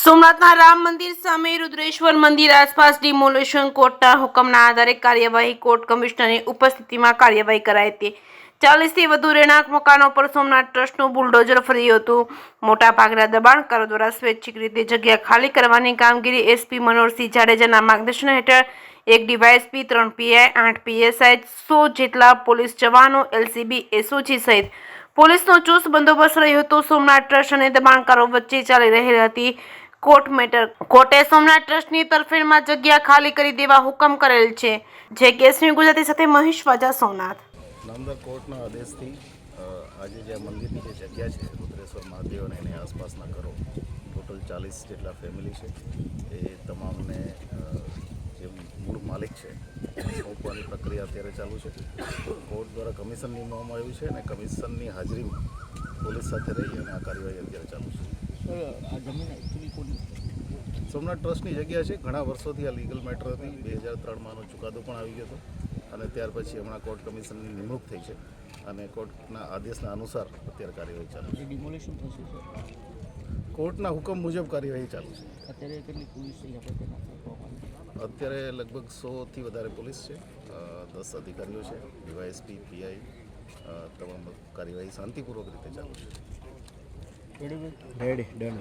સોમનાથના રામ મંદિર સામે રુદ્રેશ્વર મંદિર આસપાસ ડિમોલેશન કોર્ટના હુકમના આધારે કાર્યવાહી કોર્ટ કમિશનરની ઉપસ્થિતિમાં કાર્યવાહી કરાઈ હતી. 40થી વધુ રહેણાંક મકાનો પર સોમનાથ ટ્રસ્ટનું બુલડોઝર ફર્યું હતું. મોટાભાગના દબાણકારો દ્વારા સ્વૈચ્છિક રીતે જગ્યા ખાલી કરવાની કામગીરી એસપી મનોહરસિંહ જાડેજાના માર્ગદર્શન હેઠળ એક ડીવાયએસપી, 3 પીઆઈ, 8 પીએસઆઈ, 100 જેટલા પોલીસ જવાનો, એલસીબી, એસઓજી સહિત પોલીસનો ચુસ્ત બંદોબસ્ત રહ્યો હતો. સોમનાથ ટ્રસ્ટ અને દબાણકારો વચ્ચે ચાલી રહેલી હતી કોર્ટે સોમનાથ ટ્રસ્ટની તરફેણમાં જગ્યા ખાલી કરી દેવા હુકમ કરેલ છે. જે કેસની ગુજરાતી સાથે મહેશ વાજા, સોમનાથ. નામદાર કોર્ટના આદેશથી આજે જે મંદિરની જે જગ્યા છે રુદ્રેશ્વર મહાદેવ અને એની આસપાસના ઘરો ટોટલ 40 જેટલા ફેમિલી છે એ તમામને જે મૂળ માલિક છે સોંપવાની પ્રક્રિયા અત્યારે ચાલુ છે. કોર્ટ દ્વારા કમિશન નિમવામાં આવ્યું છે અને કમિશનની હાજરીમાં પોલીસ સાથે રહી અને આ કાર્યવાહી અત્યારે ચાલુ છે. સોમનાથ ટ્રસ્ટની જગ્યા છે. ઘણા વર્ષોથી આ લીગલ મેટર હતી. 2003માં આનો ચુકાદો પણ આવી ગયો હતો અને ત્યાર પછી હમણાં કોર્ટ કમિશનની નિમણૂક થઈ છે અને કોર્ટના આદેશના અનુસાર અત્યારે કાર્યવાહી ચાલુ છે. ડિમોલેશન થશે સર? કોર્ટના હુકમ મુજબ કાર્યવાહી ચાલુ છે. અત્યારે કેટલી પોલીસ અત્યારે લગભગ 100થી વધારે પોલીસ છે, 10 અધિકારીઓ છે, ડીવાયએસપી, પીઆઈ, તમામ કાર્યવાહી શાંતિપૂર્વક રીતે ચાલુ છે. Ready done.